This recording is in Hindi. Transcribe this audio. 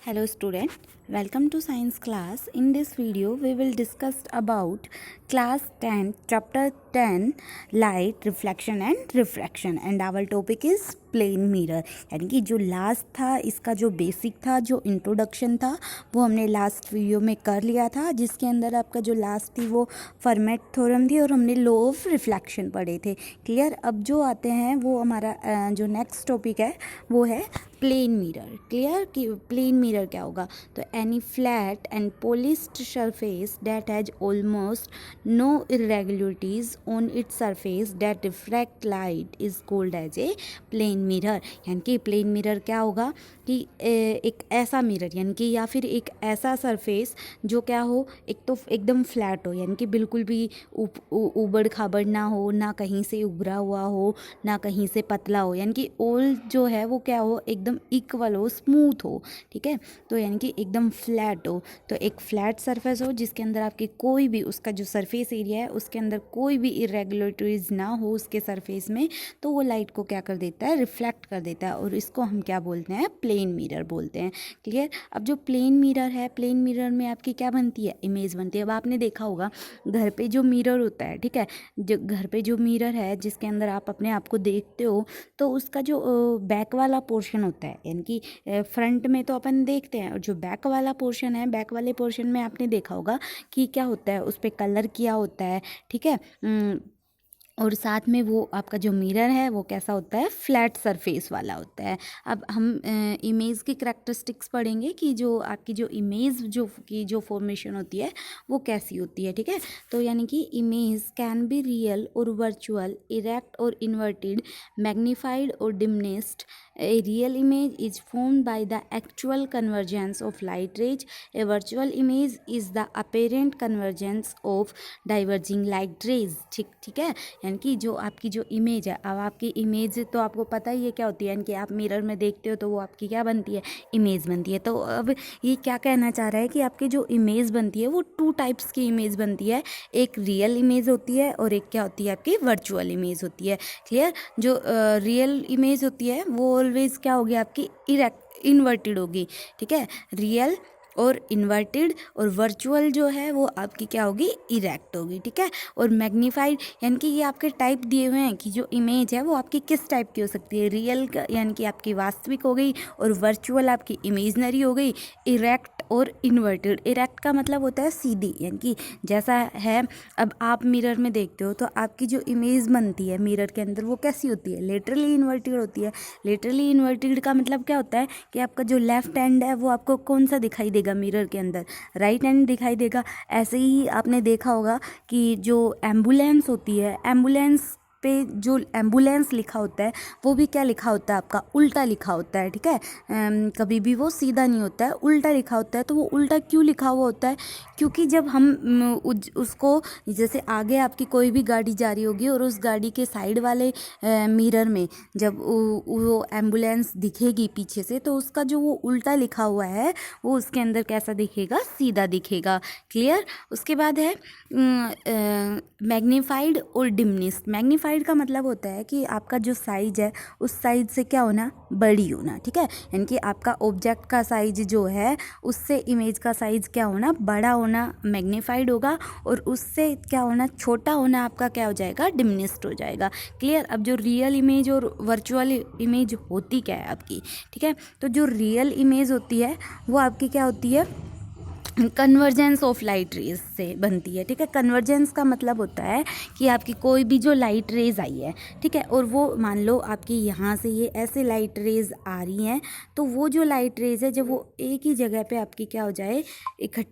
Hello student, welcome to science class. In this video we will discuss about class 10 chapter 10 light reflection and refraction and our topic is plane mirror. यानी कि जो लास्ट था इसका जो बेसिक था, जो इंट्रोडक्शन था वो हमने लास्ट वीडियो में कर लिया था, जिसके अंदर आपका जो लास्ट थी वो फर्मेट थ्योरम थी और हमने लॉ ऑफ रिफ्लेक्शन पढ़े थे। क्लियर। अब जो आते हैं वो हमारा जो नेक्स्ट टॉपिक है वो है प्लेन मिरर। क्लियर कि प्लेन मिरर क्या होगा, तो any flat and polished surface that has almost no irregularities on its surface that reflect light is called as a plane mirror. यानी कि प्लेन मिरर क्या होगा कि एक ऐसा मिरर यानी कि या फिर एक ऐसा सरफेस जो क्या हो, एक तो एकदम फ्लैट हो, यानी कि बिल्कुल भी उबड़ खाबड़ ना हो, ना कहीं से उभरा हुआ हो, ना कहीं से पतला हो, यानी कि ऑल जो है वो क्या हो, एकदम इक्वल हो, स्मूथ हो। ठीक है, तो यानी कि एकदम फ्लैट हो। तो एक फ्लैट सरफेस हो जिसके अंदर आपकी कोई भी उसका जो सरफेस एरिया है उसके अंदर कोई भी इरेगुलरिटीज ना हो उसके सरफेस में, तो वो लाइट को क्या कर देता है, रिफ्लेक्ट कर देता है, और इसको हम क्या बोलते हैं, प्लेन मिरर बोलते हैं। क्लियर। अब जो प्लेन मिरर है, प्लेन मिरर में आपकी क्या बनती है, इमेज बनती है। अब आपने देखा होगा घर पे जो मिरर होता है, ठीक है, जो घर पे जो मिरर है जिसके अंदर आप अपने आप को देखते हो, तो उसका जो बैक वाला पोर्शन होता है, यानी कि फ्रंट में तो अपन देखते हैं, और जो बैक वाला पोर्शन है, बैक वाले पोर्शन में आपने देखा होगा कि क्या होता है, उस पर कलर किया होता है। ठीक है, और साथ में वो आपका जो मिरर है वो कैसा होता है, फ्लैट सरफेस वाला होता है। अब हम इमेज की करैक्टरिस्टिक्स पढ़ेंगे कि जो आपकी जो इमेज जो फॉर्मेशन होती है वो कैसी होती है। ठीक है, तो यानी कि इमेज कैन बी रियल और वर्चुअल, इरेक्ट और इन्वर्टेड, मैग्नीफाइड और diminished. A real image is formed by the actual convergence of light rays. A virtual image is the apparent convergence of diverging light rays. ठीक है, यानी कि जो आपकी जो इमेज है, अब आपकी इमेज तो आपको पता ही है क्या होती है, यानी कि आप मिरर में देखते हो तो वो आपकी क्या बनती है, इमेज बनती है। तो अब ये क्या कहना चाह रहा है कि आपकी जो इमेज बनती है वो टू टाइप्स की इमेज बनती है, एक रियल इमेज होती है और एक क्या होती है, आपकी वर्चुअल इमेज होती है। क्लियर। जो रियल इमेज होती है वो ऑलवेज क्या होगी, आपकी इन्वर्टेड होगी। ठीक है, रियल और इन्वर्टेड, और वर्चुअल जो है वो आपकी क्या होगी, इरेक्ट होगी। ठीक है, और मैग्नीफाइड, यानी कि ये आपके टाइप दिए हुए हैं कि जो इमेज है वो आपकी किस टाइप की हो सकती है, रियल यानी कि आपकी वास्तविक हो गई, और वर्चुअल आपकी इमेजनरी हो गई, इरेक्ट और इन्वर्टेड। इरेक्ट का मतलब होता है सीधी, यानी कि जैसा है। अब आप मिरर में देखते हो तो आपकी जो इमेज बनती है मिरर के अंदर वो कैसी होती है, लेटरली इन्वर्टेड होती है। लेटरली इन्वर्टेड का मतलब क्या होता है कि आपका जो लेफ्ट हैंड है वो आपको कौन सा दिखाई देगा मिरर के अंदर, राइट हैंड दिखाई देगा। ऐसे ही आपने देखा होगा कि जो एम्बुलेंस होती है, एम्बुलेंस पे जो एम्बुलेंस लिखा होता है वो भी क्या लिखा होता है, आपका उल्टा लिखा होता है। ठीक है, कभी भी वो सीधा नहीं होता है, उल्टा लिखा होता है। तो वो उल्टा क्यों लिखा हुआ होता है, क्योंकि जब हम उसको, जैसे आगे आपकी कोई भी गाड़ी जा रही होगी और उस गाड़ी के साइड वाले मिरर में जब वो एम्बुलेंस दिखेगी पीछे से, तो उसका जो वो उल्टा लिखा हुआ है वो उसके अंदर कैसा दिखेगा, सीधा दिखेगा। क्लियर। उसके बाद है मैग्नीफाइड और डिमिनिश्ड। मैग्नीफाइड का मतलब होता है कि आपका जो साइज है उस साइज से क्या होना, बड़ी होना। ठीक है, यानी कि आपका ऑब्जेक्ट का साइज जो है उससे इमेज का साइज क्या होना, बड़ा होना, मैग्नीफाइड होगा, और उससे क्या होना, छोटा होना आपका क्या हो जाएगा, डिमिनिश्ड हो जाएगा। क्लियर। अब जो रियल इमेज और वर्चुअल इमेज होती क्या है आपकी, ठीक है, तो जो रियल इमेज होती है वो आपकी क्या होती है, कन्वर्जेंस ऑफ लाइट रेज से बनती है। ठीक है, कन्वर्जेंस का मतलब होता है कि आपकी कोई भी जो लाइट रेज आई है, ठीक है, और वो मान लो आपकी यहाँ से ये ऐसे लाइट रेज आ रही हैं, तो वो जो लाइट रेज है जब वो एक ही जगह पे आपकी क्या हो जाए, इकट्ठी